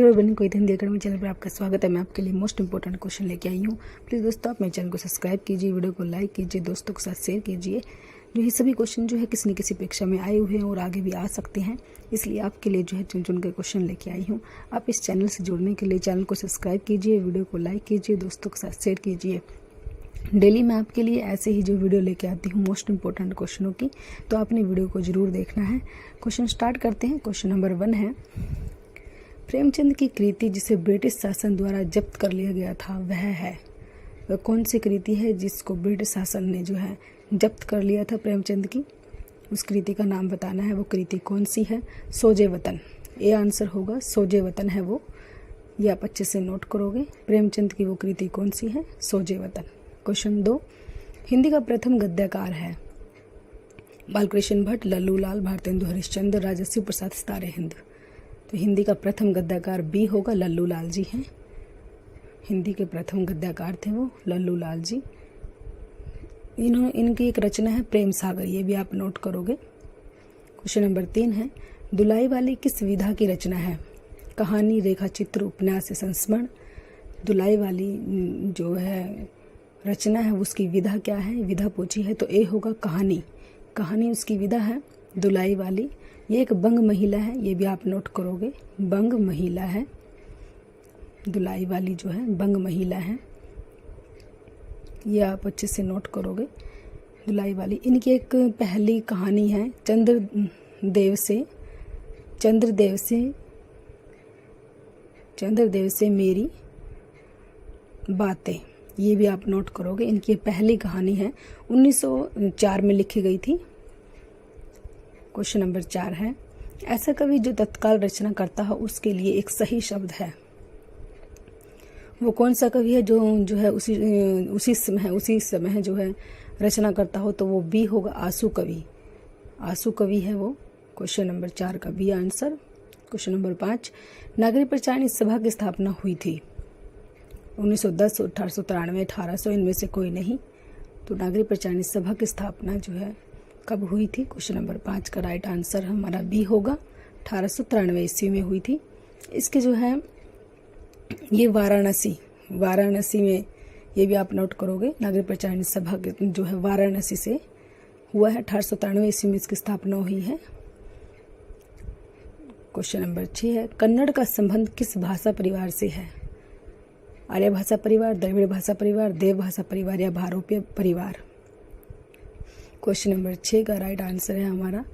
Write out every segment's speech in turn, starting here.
बनी कोई Hindi academy channel पर आपका स्वागत है। मैं आपके लिए मोस्ट इंपॉर्टेंट क्वेश्चन लेके आई हूँ। प्लीज़ दोस्तों आप मेरे चैनल को सब्सक्राइब कीजिए, वीडियो को लाइक कीजिए, दोस्तों के साथ शेयर कीजिए। जो ये सभी क्वेश्चन जो है किसी न किसी परीक्षा में आए हुए हैं और आगे भी आ सकते हैं, इसलिए आपके लिए जो है चुन चुन के क्वेश्चन लेके आई हूँ। आप इस चैनल से जुड़ने के लिए चैनल को सब्सक्राइब कीजिए, वीडियो को लाइक कीजिए, दोस्तों के साथ शेयर कीजिए। डेली मैं आपके लिए ऐसे ही जो वीडियो लेके आती हूँ मोस्ट इंपॉर्टेंट क्वेश्चनों की, तो आपने वीडियो को ज़रूर देखना है। क्वेश्चन स्टार्ट करते हैं। क्वेश्चन नंबर 1 है, प्रेमचंद की कृति जिसे ब्रिटिश शासन द्वारा जब्त कर लिया गया था वह कौन सी कृति है जिसको ब्रिटिश शासन ने जो है जब्त कर लिया था प्रेमचंद की? उस कृति का नाम बताना है। वो कृति कौन सी है? सोजे वतन। ये आंसर होगा, सोजे वतन है वो। ये आप अच्छे से नोट करोगे। प्रेमचंद की वो कृति कौन सी है? सोजे वतन। क्वेश्चन 2, हिंदी का प्रथम गद्यकार है? बालकृष्ण भट्ट, लल्लू लाल, भारतेंदु हरिश्चंद्र, राजर्षि प्रसाद, सितारे हिंद। तो हिंदी का प्रथम गद्यकार बी होगा, लल्लू लाल जी हैं। हिंदी के प्रथम गद्यकार थे वो लल्लू लाल जी। इनकी एक रचना है प्रेम सागर, ये भी आप नोट करोगे। क्वेश्चन नंबर 3 है, दुलाई वाली किस विधा की रचना है? कहानी, रेखा चित्र, उपन्यास, संस्मरण। दुलाई वाली जो है रचना है उसकी विधा क्या है? विधा पूछी है तो ए होगा कहानी। कहानी उसकी विधा है दुलाई वाली। ये एक बंग महिला है, ये भी आप नोट करोगे। बंग महिला है दुलाई वाली, जो है बंग महिला है, ये आप अच्छे से नोट करोगे। दुलाई वाली, इनकी एक पहली कहानी है चंद्रदेव से मेरी बातें, ये भी आप नोट करोगे। इनकी पहली कहानी है, 1904 में लिखी गई थी। क्वेश्चन नंबर 4 है, ऐसा कवि जो तत्काल रचना करता है उसके लिए एक सही शब्द है? वो कौन सा कवि है जो है उसी समय जो है रचना करता हो? तो वो बी होगा, आंसू कवि। आंसू कवि है वो। क्वेश्चन नंबर 4 का बी आंसर। क्वेश्चन नंबर 5, नागरिक प्रचारणी सभा की स्थापना हुई थी? 1910, 1893, 1800, इनमें से कोई नहीं। तो नागरिक प्रचारणी सभा की स्थापना जो है कब हुई थी? क्वेश्चन नंबर 5 का राइट आंसर हमारा बी होगा, 1893 ईस्वी में हुई थी। इसके जो है ये वाराणसी में, ये भी आप नोट करोगे। नागरिक प्रचारणी सभा जो है वाराणसी से हुआ है, 1893 ईस्वी में इसकी स्थापना हुई है। क्वेश्चन नंबर 6 है, कन्नड़ का संबंध किस भाषा परिवार से है? आर्य भाषा परिवार, द्रविड़ भाषा परिवार, देव भाषा परिवार या भारोपीय परिवार? क्वेश्चन नंबर 6 का राइट आंसर है हमारा,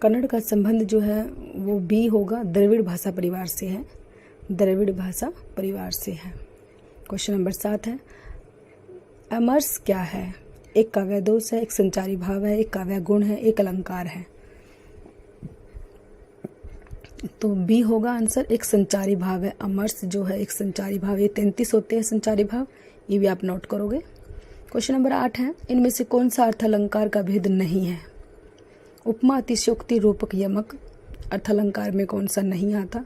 कन्नड़ का संबंध जो है वो बी होगा, द्रविड़ भाषा परिवार से है। द्रविड़ भाषा परिवार से है। क्वेश्चन नंबर 7 है, अमरस क्या है? एक काव्य दोष है, एक संचारी भाव है, एक काव्य गुण है, एक अलंकार है। तो बी होगा आंसर, एक संचारी भाव है। अमरस जो है एक संचारी भाव, ये 33 होते हैं संचारी भाव, ये भी आप नोट करोगे। क्वेश्चन नंबर 8 है, इनमें से कौन सा अर्थालंकार का भेद नहीं है? उपमा, अतिशयोक्ति, रूपक, यमक। अर्थालंकार में कौन सा नहीं आता,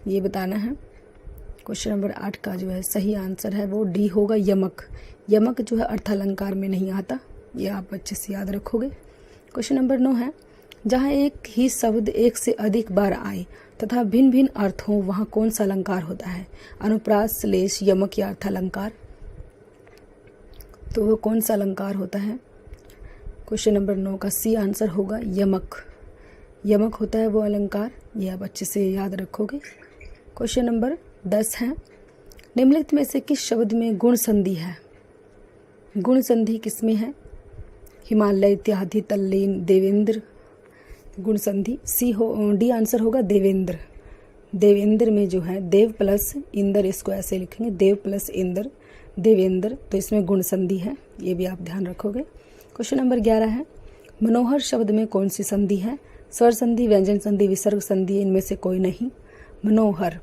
ये बताना है। क्वेश्चन नंबर 8 का जो है सही आंसर है वो डी होगा, यमक। यमक जो है अर्थालंकार में नहीं आता, ये आप अच्छे से याद रखोगे। क्वेश्चन नंबर 9 है, जहाँ एक ही शब्द एक से अधिक बार आए तथा भिन्न भिन्न अर्थ हो वहाँ कौन सा अलंकार होता है? अनुप्रास, श्लेष, यमक या अर्थालंकार? तो वो कौन सा अलंकार होता है? क्वेश्चन नंबर 9 का सी आंसर होगा, यमक। यमक होता है वो अलंकार, ये आप अच्छे से याद रखोगे। क्वेश्चन नंबर 10 है, निम्नलिखित में से किस शब्द में गुण संधि है? गुण संधि किसमें है? हिमालय, इत्यादि, तल्लीन, देवेंद्र। गुण संधि डी आंसर होगा, देवेंद्र। देवेंद्र में जो है देव प्लस इंद्र, इसको ऐसे लिखेंगे, देव प्लस इंद्र, देवेंद्र। तो इसमें गुण संधि है, ये भी आप ध्यान रखोगे। क्वेश्चन नंबर 11 है, मनोहर शब्द में कौन सी संधि है? स्वर संधि, व्यंजन संधि, विसर्ग संधि, इनमें से कोई नहीं। मनोहर,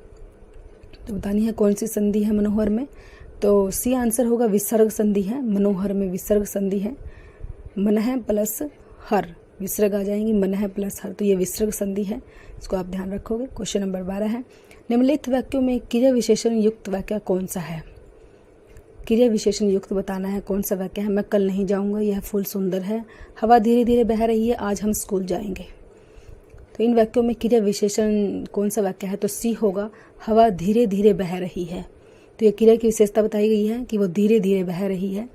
तो बतानी है कौन सी संधि है मनोहर में? तो सी आंसर होगा, विसर्ग संधि है। मनोहर में विसर्ग संधि है। मनह प्लस हर, विसर्ग आ जाएंगी, मनह प्लस हर, तो ये विसर्ग संधि है, इसको आप ध्यान रखोगे। क्वेश्चन नंबर 12 है, निम्नलिखित वाक्यों में क्रिया विशेषण युक्त वाक्य कौन सा है? क्रिया विशेषण युक्त बताना है कौन सा वाक्य है। मैं कल नहीं जाऊंगा, यह फूल सुंदर है। हवा धीरे धीरे बह रही है, आज हम स्कूल जाएंगे। तो इन वाक्यों में क्रिया विशेषण कौन सा वाक्य है? तो सी होगा, हवा धीरे धीरे बह रही है। तो ये क्रिया की विशेषता बताई गई है कि वो धीरे धीरे बह रही है,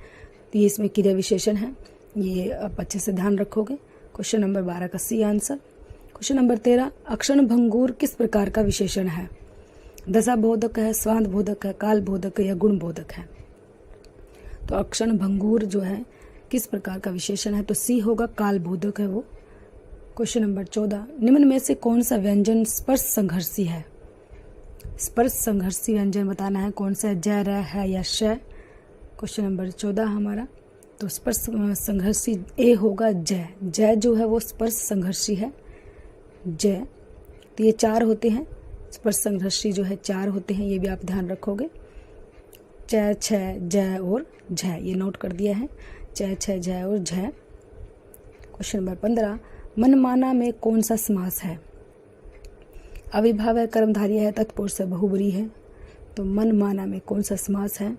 तो ये इसमें क्रिया विशेषण है। ये आप अच्छे से ध्यान रखोगे। क्वेश्चन नंबर 12 का सी आंसर। क्वेश्चन नंबर 13, अक्षण भंगुर किस प्रकार का विशेषण है? दशा बोधक है, स्वांत बोधक है, काल बोधक है या गुण बोधक है? तो अक्षण भंगुर जो है किस प्रकार का विशेषण है? तो सी होगा, काल बोधक है वो। क्वेश्चन नंबर 14, निम्न में से कौन सा व्यंजन स्पर्श संघर्षी है? स्पर्श संघर्षी व्यंजन बताना है, कौन सा है? ज, र, है या श? क्वेश्चन नंबर 14 हमारा, तो स्पर्श संघर्षी ए होगा ज। ज जो है वो स्पर्श संघर्षी है, ज। तो ये 4 होते हैं, स्पर्श संघर्षी जो है 4 होते हैं, ये भी आप ध्यान रखोगे। च, छ, ज और झ, ये नोट कर दिया है, च, छ, ज और झ। क्वेश्चन नंबर 15, मनमाना में कौन सा समास है? अविभाव है, कर्मधारय है, तत्पुरुष है, बहुब्रीहि है। तो मनमाना में कौन सा समास है?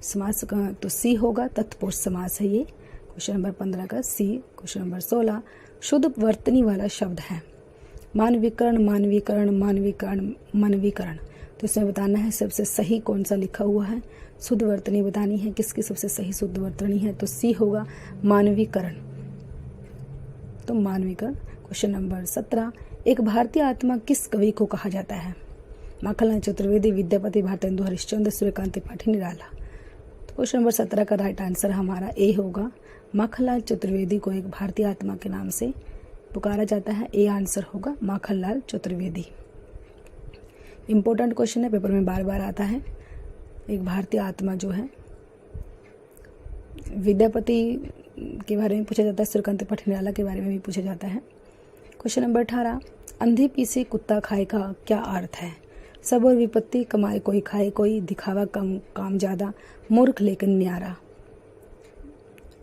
समास का तो सी होगा, तत्पुरुष समास है ये। क्वेश्चन नंबर 15 का सी। क्वेश्चन नंबर 16, शुद्ध वर्तनी वाला शब्द है। मानवीकरण, मानवीकरण, मानवीकरण, मानवीकरण। तो इसमें बताना है सबसे सही कौन सा लिखा हुआ है। शुद्ध वर्तनी बतानी है, किसकी सबसे सही शुद्ध वर्तनी है? तो सी होगा, मानवीकरण। तो मानवीकरण। क्वेश्चन नंबर 17, एक भारतीय आत्मा किस कवि को कहा जाता है? माखनलाल चतुर्वेदी, विद्यापति, भारतेंदु हरिश्चंद्र, सूर्यकांत त्रिपाठी, निराला। तो क्वेश्चन नंबर 17 का राइट आंसर हमारा ए होगा, माखनलाल चतुर्वेदी को एक भारतीय आत्मा के नाम से पुकारा जाता है। ए आंसर होगा माखनलाल चतुर्वेदी। इंपॉर्टेंट क्वेश्चन है, पेपर में बार बार आता है। एक भारतीय आत्मा जो है, विद्यापति के बारे में पूछा जाता है, सूर्यकांत त्रिपाठी, निराला के बारे में भी पूछा जाता है। क्वेश्चन नंबर 18, अंधी पीसी कुत्ता खाए का क्या अर्थ है? सब और विपत्ति, कमाए कोई खाए कोई, दिखावा कम काम ज्यादा, मूर्ख लेकिन न्यारा।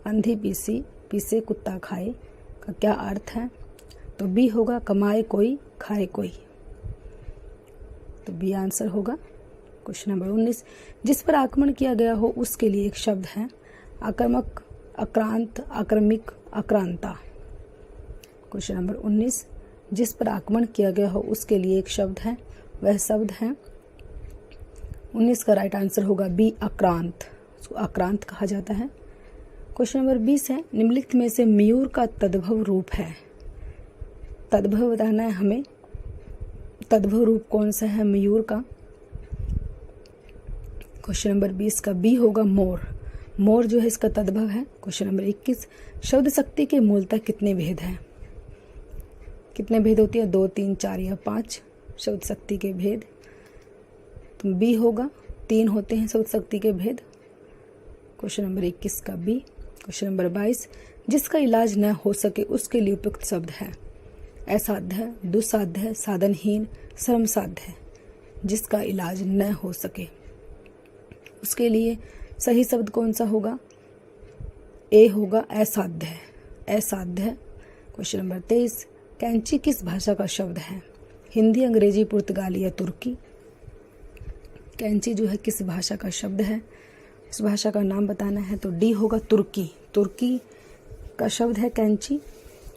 अंधी पीसी पीसे कुत्ता खाए का क्या अर्थ है? तो बी होगा, कमाए कोई खाए कोई। तो बी आंसर होगा। क्वेश्चन नंबर 19, जिस पर आक्रमण किया गया हो उसके लिए एक शब्द है। आक्रामक, आक्रांत, आक्रमिक, आक्रांता। क्वेश्चन नंबर 19, जिस पर आक्रमण किया गया हो उसके लिए एक शब्द है, वह शब्द है 19 का राइट आंसर होगा बी, आक्रांत। उसको आक्रांत कहा जाता है। क्वेश्चन नंबर 20 है, निम्नलिखित में से मयूर का तद्भव रूप है। तद्भव बताना है हमें, तद्भव रूप कौन सा है मयूर का? क्वेश्चन नंबर 20 का बी होगा, मोर। मोर जो है इसका तद्भव है। क्वेश्चन नंबर 21, शब्द शक्ति के मूलतः कितने भेद हैं? कितने भेद होती है? 2, 3, 4 या 5 शब्द शक्ति के भेद। तो बी होगा, 3 होते हैं शब्द शक्ति के भेद। क्वेश्चन नंबर 21 का बी। क्वेश्चन नंबर 22, जिसका इलाज न हो सके उसके लिए उपयुक्त शब्द है। असाध्य है, दुस्साध्य है, साधनहीन, श्रमसाध्य है। जिसका इलाज न हो सके उसके लिए सही शब्द कौन सा होगा? ए होगा, असाध्य है। असाध्य है। क्वेश्चन नंबर 23, कैंची किस भाषा का शब्द है? हिंदी, अंग्रेजी, पुर्तगाली या तुर्की? कैंची जो है किस भाषा का शब्द है? इस भाषा का नाम बताना है, तो डी होगा, तुर्की। तुर्की का शब्द है कैंची।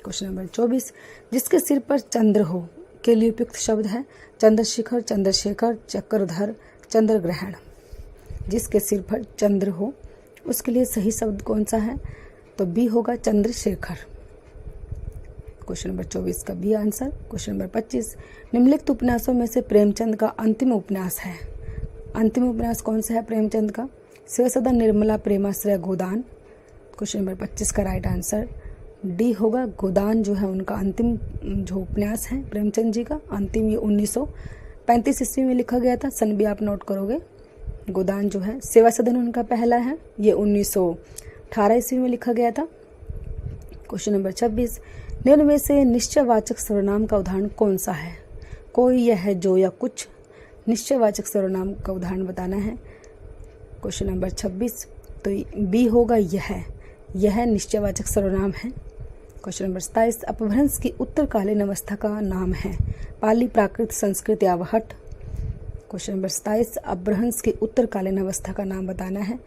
क्वेश्चन नंबर 24, जिसके सिर पर चंद्र हो के लिए उपयुक्त शब्द है। चंद्रशिखर, चंद्रशेखर, चक्रधर, चंद्रग्रहण। जिसके सिर पर चंद्र हो उसके लिए सही शब्द कौन सा है? तो बी होगा, चंद्रशेखर। क्वेश्चन नंबर 24 का बी आंसर। क्वेश्चन नंबर 25, निम्नलिखित उपन्यासों में से प्रेमचंद का अंतिम उपन्यास है। अंतिम उपन्यास कौन सा है प्रेमचंद का? शिवसदन, निर्मला, प्रेमाश्रय, गोदान। क्वेश्चन नंबर 25 का राइट आंसर डी होगा, गोदान जो है उनका अंतिम जो उपन्यास है प्रेमचंद जी का। अंतिम ये 1935 ईस्वी में लिखा गया था, सन भी आप नोट करोगे। गोदान जो है, सेवा सदन उनका पहला है, ये 1918 ईस्वी में लिखा गया था। क्वेश्चन नंबर 26, निम्न में से निश्चयवाचक सर्वनाम का उदाहरण कौन सा है? कोई, यह, जो या कुछ। निश्चयवाचक सर्वनाम का उदाहरण बताना है। क्वेश्चन नंबर 26, तो बी होगा, यह निश्चयवाचक सर्वनाम है। क्वेश्चन नंबर 27, अपभ्रंश की उत्तरकालीन अवस्था का नाम है। पाली, प्राकृत, संस्कृत या आवहट। क्वेश्चन नंबर 27, अपभ्रंश की उत्तरकालीन अवस्था का नाम बताना है।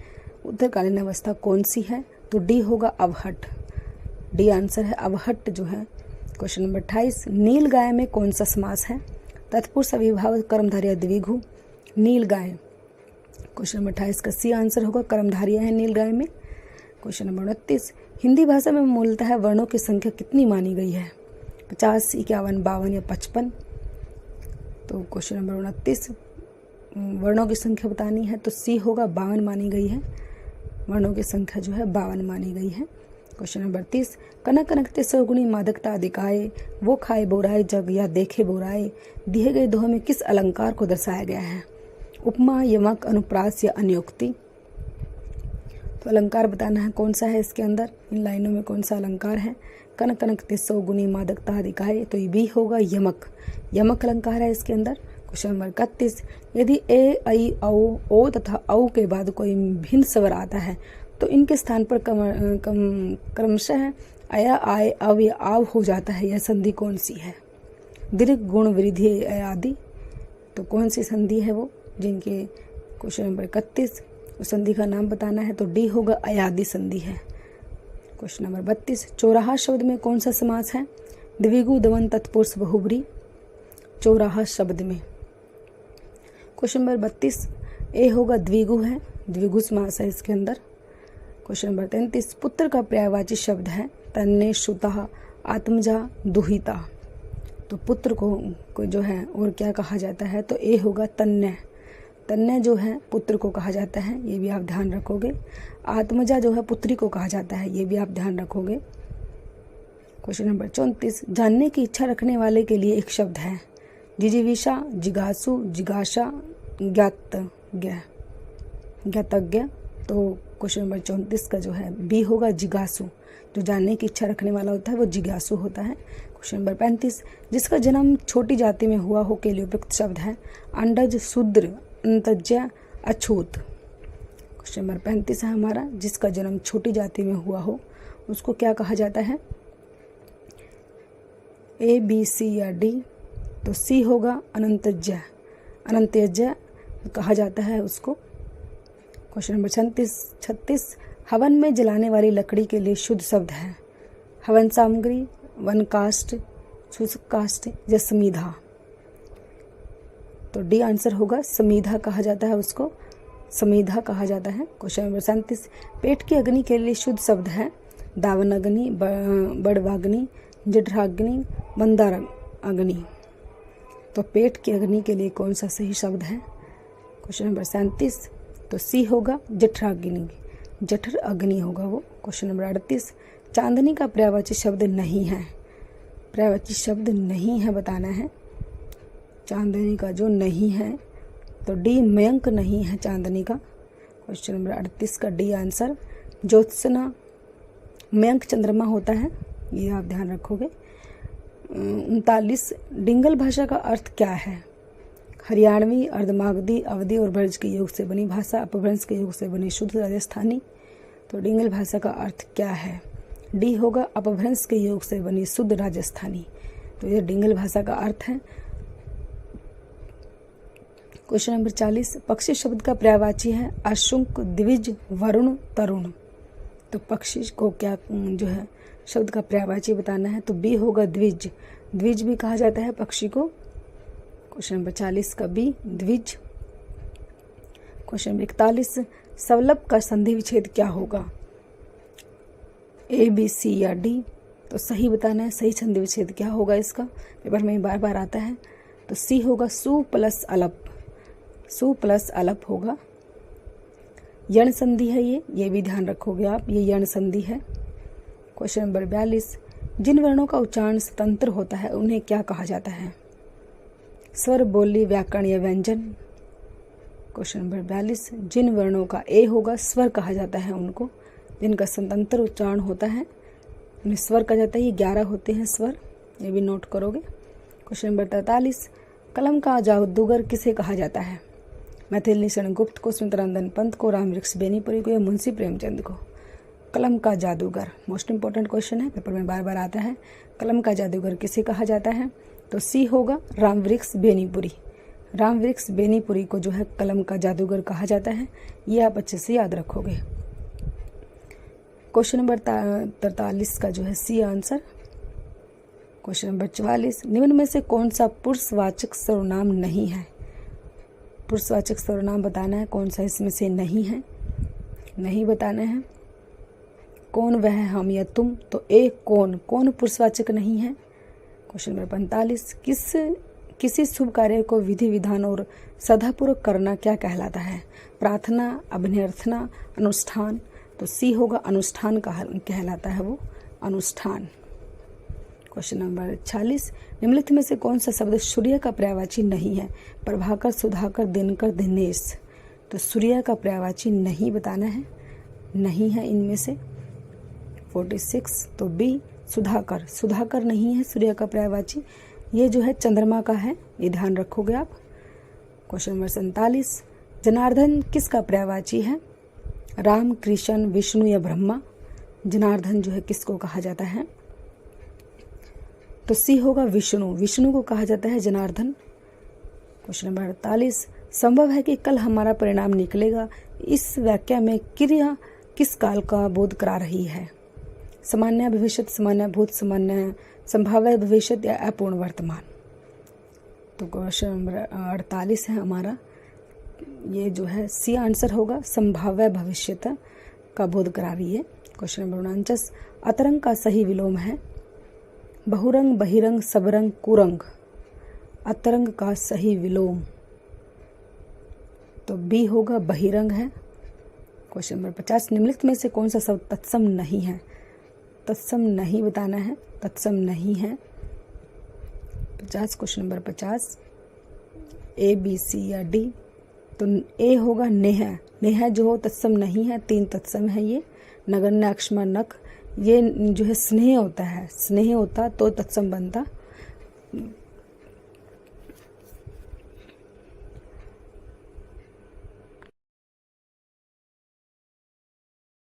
उत्तरकालीन अवस्था कौन सी है? तो डी होगा, अवहट। डी आंसर है, अवहट जो है क्वेश्चन नंबर 28, नील गाय में कौन सा समास है? तत्पुरुष अविभाव कर्मधारय द्विगु नील गाय। क्वेश्चन नंबर 28 का सी आंसर होगा, कर्मधारय है नील गाय में। क्वेश्चन नंबर 29, हिंदी भाषा में मूलतः वर्णों की संख्या कितनी मानी गई है? 50, 51, 52 या 55? तो क्वेश्चन नंबर 29 वर्णों की संख्या बतानी है तो सी होगा, 52 मानी गई है। वर्णों की संख्या जो है 52 मानी गई है। क्वेश्चन नंबर 30, कनक कनकते सौगुणी मादकता अधिकाए, वो खाए बोराए जग या देखे बोराए, दिए गए दोहे में किस अलंकार को दर्शाया गया है? उपमा, यमक, अनुप्रास या अनुक्ति? तो अलंकार बताना है कौन सा है इसके अंदर, इन लाइनों में कौन सा अलंकार है? कनक कनकते सौगुणी मादकता अधिकाए, तो ये भी होगा यमक, यमक अलंकार है इसके अंदर। क्वेश्चन नंबर 31, यदि ए, ऐ, औ, ओ तथा औ के बाद कोई भिन्न स्वर आता है तो इनके स्थान पर क्रमशः अया, आय, अव या आव हो जाता है, यह संधि कौन सी है? दीर्घ, गुण, वृद्धि आदि। तो कौन सी संधि है वो जिनके? क्वेश्चन नंबर 31 उस संधि का नाम बताना है तो डी होगा, अयादि संधि है। क्वेश्चन नंबर 32, चौराहा शब्द में कौन सा समास है? द्विगु, दमन, तत्पुरुष, बहुब्री। चौराहा शब्द में क्वेश्चन नंबर 32 ए होगा, द्विगु है, द्विगु समास है इसके अंदर। क्वेश्चन नंबर 33, पुत्र का पर्यायवाची शब्द है तन्ने, श्रुतः, आत्मजा, दुहिता। तो पुत्र को जो है और क्या कहा जाता है? तो ए होगा, तन्य। तन्य जो है पुत्र को कहा जाता है, ये भी आप ध्यान रखोगे। आत्मजा जो है पुत्री को कहा जाता है, ये भी आप ध्यान रखोगे। क्वेश्चन नंबर 34, जानने की इच्छा रखने वाले के लिए एक शब्द है जिजीविषा, जिज्ञासु, जिज्ञासा, ज्ञातज्ञ। तो क्वेश्चन नंबर 34 का जो है बी होगा, जिज्ञासु। जो जानने की इच्छा रखने वाला होता है वो जिज्ञासु होता है। क्वेश्चन नंबर 35, जिसका जन्म छोटी जाति में हुआ हो के लिए उपयुक्त शब्द है अंडज, शूद्र, अंतज्य, अछूत। क्वेश्चन नंबर 35 है हमारा, जिसका जन्म छोटी जाति में हुआ हो उसको क्या कहा जाता है? ए, बी, सी या डी? तो सी होगा, अनंतज्य, अनंत्यज्य कहा जाता है उसको। क्वेश्चन नंबर 36, हवन में जलाने वाली लकड़ी के लिए शुद्ध शब्द है हवन सामग्री, वन काष्ठ, शुष्क काष्ठ या समीधा। तो डी आंसर होगा, समीधा कहा जाता है उसको, समीधा कहा जाता है। क्वेश्चन नंबर 37, पेट की अग्नि के लिए शुद्ध शब्द है दावन अग्नि, बड़वाग्नि, जठराग्नि, मंदार अग्नि। तो पेट की अग्नि के लिए कौन सा सही शब्द है? क्वेश्चन नंबर 37 तो सी होगा, जठराग्नि, जठर अग्नि होगा वो। क्वेश्चन नंबर 38, चांदनी का पर्यायवाची शब्द नहीं है, पर्यायवाची शब्द नहीं है बताना है। चांदनी का जो नहीं है तो डी, मयंक नहीं है चांदनी का। क्वेश्चन नंबर 38 का डी आंसर। ज्योत्सना, मयंक चंद्रमा होता है, ये आप ध्यान रखोगे। 39, डिंगल भाषा का अर्थ क्या है? हरियाणवी, अर्धमागधी, अवधी और ब्रज के योग से बनी भाषा, अपभ्रंश के योग से बनी शुद्ध राजस्थानी। तो डिंगल भाषा का अर्थ क्या है? डी होगा, अपभ्रंश के योग से बनी शुद्ध राजस्थानी। तो ये डिंगल भाषा का अर्थ है। क्वेश्चन नंबर 40, पक्षी शब्द का पर्यायवाची है अशुंक, द्विज, वरुण, तरुण। तो पक्षी को क्या जो है शब्द का पर्यायवाची बताना है तो बी होगा, द्विज, द्विज भी कहा जाता है पक्षी को। क्वेश्चन नंबर 40 का बी, द्विज। क्वेश्चन नंबर 41, सवलभ का संधि विच्छेद क्या होगा? ए, बी, सी या डी? तो सही बताना है, सही संधि विच्छेद क्या होगा इसका, पेपर में बार बार आता है। तो सी होगा, सु प्लस अलप, सु प्लस अलप होगा। यण संधि है ये भी ध्यान रखोगे आप, ये यण संधि है। क्वेश्चन नंबर 42, जिन वर्णों का उच्चारण स्वतंत्र होता है उन्हें क्या कहा जाता है? स्वर, बोली, व्याकरण या व्यंजन। क्वेश्चन नंबर 42, जिन वर्णों का ए होगा स्वर कहा जाता है उनको, जिनका स्वतंत्र उच्चारण होता है उन्हें स्वर कहा जाता है। ये 11 होते हैं स्वर, ये भी नोट करोगे। क्वेश्चन नंबर 43, कलम का जादूगर किसे कहा जाता है? मैथिली शरण गुप्त को, सुमित्रानंदन पंत को, रामवृक्ष बेनीपुरी को या मुंशी प्रेमचंद को? कलम का जादूगर मोस्ट इंपॉर्टेंट क्वेश्चन है, पेपर में बार बार आता है। कलम का जादूगर किसे कहा जाता है? तो सी होगा, रामवृक्ष बेनीपुरी। रामवृक्ष बेनीपुरी को जो है कलम का जादूगर कहा जाता है, ये आप अच्छे से याद रखोगे। क्वेश्चन नंबर 43 का जो है सी आंसर। क्वेश्चन नंबर 44, निम्न में से कौन सा पुरुषवाचक सर्वनाम नहीं है? पुरुषवाचक सर्वनाम बताना है, कौन सा इसमें से नहीं है, नहीं बताना है। कौन वह, हम या तुम, तो एक कौन पुरुषवाचक नहीं है। क्वेश्चन नंबर 45, किसी शुभ कार्य को विधि विधान और श्रद्धापूर्वक करना क्या कहलाता है? प्रार्थना, अभ्यर्थना, अनुष्ठान। तो सी होगा, अनुष्ठान कहलाता है वो, अनुष्ठान। क्वेश्चन नंबर 46, निम्नलिखित में से कौन सा शब्द सूर्य का पर्यायवाची नहीं है? प्रभाकर, सुधाकर, दिनकर, दिनेश। तो सूर्य का पर्यायवाची नहीं बताना है, नहीं है इनमें से। 46, तो बी सुधाकर नहीं है सूर्य का पर्यायवाची, ये जो है चंद्रमा का है, ये ध्यान रखोगे आप। क्वेश्चन नंबर 47, जनार्दन किसका पर्यायवाची है? राम, कृष्ण, विष्णु या ब्रह्मा। जनार्दन जो है किसको कहा जाता है? तो सी होगा, विष्णु को कहा जाता है जनार्दन। क्वेश्चन नंबर 48, संभव है कि कल हमारा परिणाम निकलेगा, इस वाक्य में क्रिया किस काल का बोध करा रही है? सामान्य भविष्य, सामान्य भूत, सामान्य संभाव्य भविष्य या अपूर्ण वर्तमान। तो क्वेश्चन नंबर 48 है हमारा, ये जो है सी आंसर होगा, संभाव्य भविष्य का बोध करा रही है। क्वेश्चन नंबर 49, अतरंग का सही विलोम है? बहुरंग, बहिरंग, सबरंग, कुरंग। अतरंग का सही विलोम तो बी होगा, बहिरंग है। क्वेश्चन नंबर 50, निम्नलिखित में से कौन सा शब्द तत्सम नहीं है? तत्सम नहीं बताना है, तत्सम नहीं है। 50, क्वेश्चन नंबर 50, ए, बी, सी या डी। तो ए होगा, नेह जो हो तत्सम नहीं है, 3 तत्सम है ये। नगण्य, अक्षमा, नख, ये जो है स्नेह होता है, स्नेह होता तो तत्सम बनता।